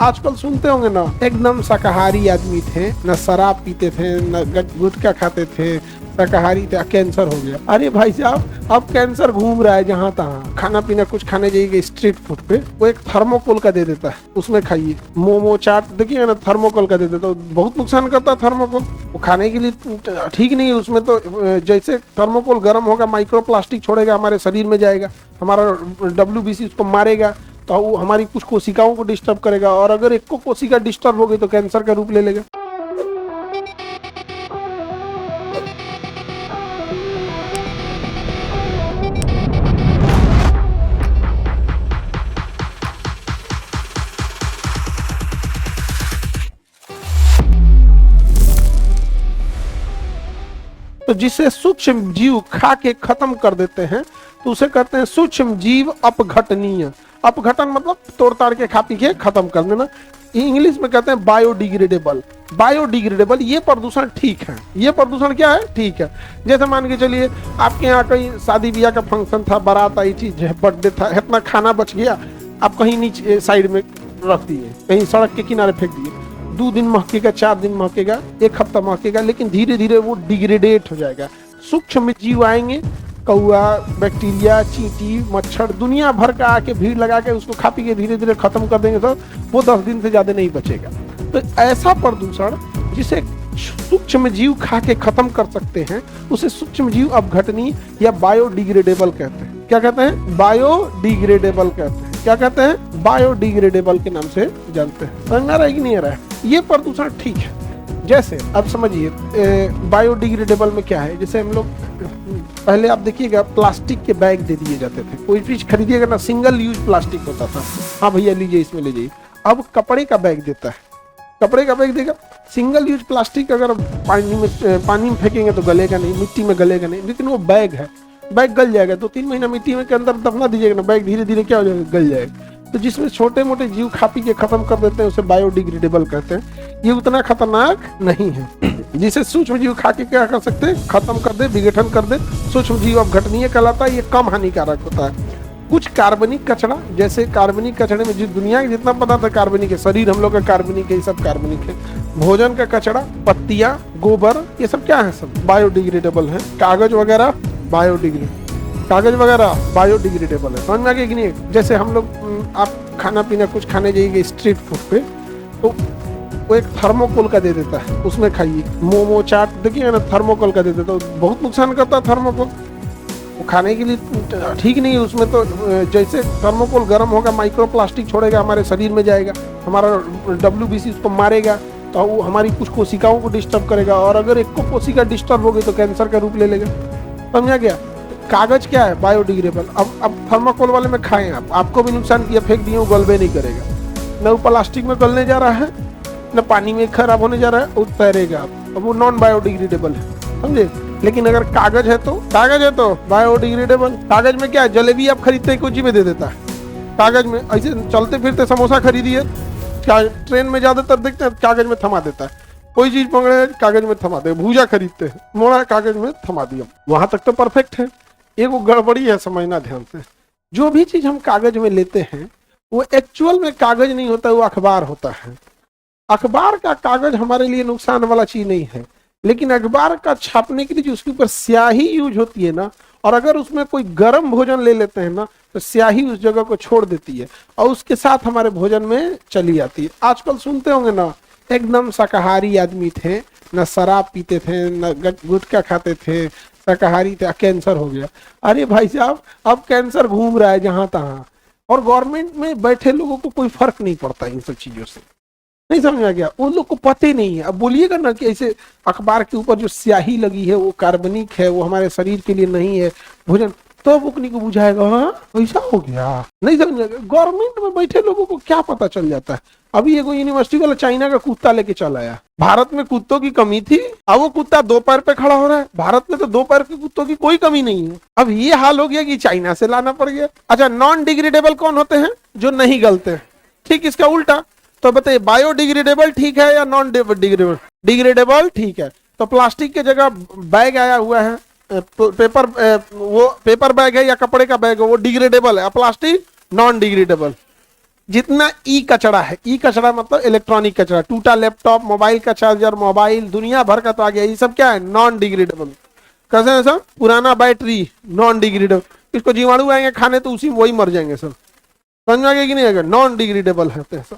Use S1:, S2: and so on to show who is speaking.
S1: आजकल सुनते होंगे ना, एकदम शाकाहारी आदमी थे, न शराब पीते थे, न गुटखा खाते थे, शाकाहारी थे, कैंसर हो गया। अरे भाई साहब, अब कैंसर घूम रहा है जहाँ तहाँ। खाना पीना कुछ खाने जाइए स्ट्रीट फूड पे, वो एक थर्मोकोल का दे देता है, उसमें खाइए। मोमो चाट देखिएगा ना, थर्मोकोल का दे देता है, बहुत नुकसान करता है थर्मोकोल। वो खाने के लिए ठीक नहीं है। उसमें तो जैसे थर्मोकोल गर्म होगा, माइक्रो प्लास्टिक छोड़ेगा, हमारे शरीर में जाएगा, हमारा WBC उसको मारेगा, तो वो हमारी कुछ कोशिकाओं को डिस्टर्ब करेगा, और अगर एक को कोशिका डिस्टर्ब हो गई तो कैंसर का रूप ले लेगा। तो जिसे सूक्ष्म जीव खा के खत्म कर देते हैं, तो उसे कहते हैं सूक्ष्म जीव अपघटनीय। अपघटन मतलब तोड़ ताड़ के खा पी के खत्म कर देना। इंग्लिश में कहते हैं बायोडिग्रेडेबल। बायोडिग्रेडेबल ये प्रदूषण ठीक है। ये प्रदूषण क्या है? ठीक है। जैसे मान के चलिए आपके यहाँ कहीं शादी ब्याह का फंक्शन था, बारात आई थी, बर्थडे था, इतना खाना बच गया, आप कहीं नीचे साइड में रख दिए, कहीं सड़क के किनारे फेंक दिए। 2 दिन महकेगा, 4 दिन महकेगा, 1 हफ्ता महकेगा, लेकिन धीरे धीरे वो डिग्रेडेट हो जाएगा। सूक्ष्म जीव आएंगे, कौआ, बैक्टीरिया, चींटी, मच्छर, दुनिया भर का आके भीड़ लगा के उसको खा पी के धीरे धीरे खत्म कर देंगे, तो वो 10 दिन से ज्यादा नहीं बचेगा। तो ऐसा प्रदूषण जिसे सूक्ष्म जीव खा के खत्म कर सकते हैं, उसे सूक्ष्म जीव अपघटनीय या बायोडिग्रेडेबल कहते हैं। क्या कहते हैं? बायोडिग्रेडेबल कहते हैं। क्या कहते हैं? बायोडिग्रेडेबल के नाम से जानते हैं। समझ में आ रहा है कि नहीं आ रहा है? ये प्रदूषण ठीक है। जैसे अब समझिए बायोडिग्रेडेबल में क्या है। जैसे हम लोग पहले आप देखिएगा प्लास्टिक के बैग दे दिए जाते थे, कोई चीज खरीदिएगा ना, सिंगल यूज प्लास्टिक होता था, हाँ भैया लीजिए, इसमें ले जाइए। अब कपड़े का बैग देता है, कपड़े का बैग देगा। सिंगल यूज प्लास्टिक अगर पानी में फेंकेंगे तो गलेगा नहीं, मिट्टी में गलेगा नहीं, लेकिन वो बैग है, बैग गल जाएगा। 2-3 महीना मिट्टी में के अंदर दफना दीजिएगा ना, बैग धीरे धीरे क्या हो जाएगा? गल जाएगा। तो जिसमें छोटे मोटे जीव खा पी के खत्म कर देते हैं, उसे बायोडिग्रेडेबल कहते हैं। ये उतना खतरनाक नहीं है। जिसे सूक्ष्म जीव खा के क्या कर सकते हैं? खत्म कर दे, विघटन कर दे, सूक्ष्म जीव अपघटनीय कहलाता है। ये कम हानिकारक होता है। कुछ कार्बनिक कचरा, जैसे कार्बनिक कचरे में जिस दुनिया के जितना पदार्थ है कार्बनिक है, शरीर हम लोग का कार्बनिक है, ये सब कार्बनिक है। भोजन का कचरा, पत्तियां, गोबर, ये सब क्या है? सब बायोडिग्रेडेबल है। कागज वगैरह बायोडिग्रेडेबल है। समझ में आ गया कि नहीं? जैसे हम लोग आप खाना पीना कुछ खाने जाइए स्ट्रीट फूड पे, तो वो एक थर्मोकोल का दे देता है, उसमें खाइए। मोमो चाट देखिए ना, थर्मोकोल का दे देता है, बहुत नुकसान करता है थर्मोकोल। वो खाने के लिए ठीक नहीं है। उसमें तो जैसे थर्मोकोल गर्म होगा, माइक्रो प्लास्टिक छोड़ेगा, हमारे शरीर में जाएगा, हमारा WBC उसको मारेगा, तो वो हमारी कुछ कोशिकाओं को डिस्टर्ब करेगा, और अगर एक को कोशिका डिस्टर्ब हो गई तो कैंसर का रूप ले लेगा। समझा गया? कागज क्या है? बायोडिग्रेडेबल। अब थर्माकोल वाले में खाएं आप, आपको भी नुकसान किया, फेंक दिए, वो गलबे नहीं करेगा, न वो प्लास्टिक में गलने जा रहा है, न पानी में खराब होने जा रहा है, वो तैरेगा। अब वो नॉन बायोडिग्रेडेबल है, समझे? लेकिन अगर कागज है तो बायोडिग्रेडेबल। कागज में क्या है? जलेबी आप खरीदते हैं, कोई में दे देता है कागज में। ऐसे चलते फिरते समोसा खरीदिए, ट्रेन में ज्यादातर देखते हैं कागज में थमा देता है। कोई चीज पकड़े कागज में थमा दे, भूजा खरीदते हैं, मोड़ा कागज में थमा दिया। वहां तक तो परफेक्ट है। एक वो गड़बड़ी है, समझना ध्यान से। जो भी चीज हम कागज में लेते हैं वो एक्चुअल में कागज नहीं होता, वो अखबार होता है। अखबार का कागज हमारे लिए नुकसान वाला चीज नहीं है, लेकिन अखबार का छापने के लिए जो उसके ऊपर स्याही यूज होती है ना, और अगर उसमें कोई गर्म भोजन ले लेते हैं ना, तो स्याही उस जगह को छोड़ देती है और उसके साथ हमारे भोजन में चली जाती है। आजकल सुनते होंगे ना, एकदम शाकाहारी आदमी थे, न शराब पीते थे, न गुटखा खाते थे, शाकाहारी थे, कैंसर हो गया। अरे भाई साहब, अब कैंसर घूम रहा है जहां तहाँ, और गवर्नमेंट में बैठे लोगों को कोई फर्क नहीं पड़ता इन सब चीजों से। नहीं समझ आ गया? उन लोग को पता ही नहीं है। अब बोलिएगा ना कि ऐसे अखबार के ऊपर जो स्याही लगी है वो कार्बनिक है, वो हमारे शरीर के लिए नहीं है भोजन, तो बुकनी को बुझाएगा हाँ ऐसा हो गया। नहीं समझ आ गया? गवर्नमेंट में बैठे लोगों को क्या पता चल जाता है। अभी एगो यूनिवर्सिटी वाला चाइना का कुत्ता लेके चला आया। भारत में कुत्तों की कमी थी, अब वो कुत्ता 2 पैर पे खड़ा हो रहा है। भारत में तो 2 पैर के कुत्तों की कोई कमी नहीं है। अब ये हाल हो गया कि चाइना से लाना पड़ गया। अच्छा, नॉन डिग्रेडेबल कौन होते हैं? जो नहीं गलते हैं। ठीक, इसका उल्टा तो बताइए, बायोडिग्रेडेबल ठीक है या नॉन डिग्रेडेबल? डिग्रेडेबल ठीक है। तो प्लास्टिक की जगह बैग आया हुआ है, पेपर, वो पेपर बैग है या कपड़े का बैग है, वो डिग्रेडेबल है, प्लास्टिक नॉन डिग्रेडेबल। जितना ई कचरा है, ई कचरा मतलब इलेक्ट्रॉनिक कचरा, टूटा लैपटॉप, मोबाइल का चार्जर, मोबाइल दुनिया भर का तो आ गया, ये सब क्या है, नॉन डिग्रेडेबल। कैसे है सब, पुराना बैटरी नॉन डिग्रेडेबल, इसको जीवाणु आएंगे खाने तो उसी वही मर जाएंगे सब, समझ में आ गया कि नहीं आएगा, नॉन डिग्रेडेबल है सब।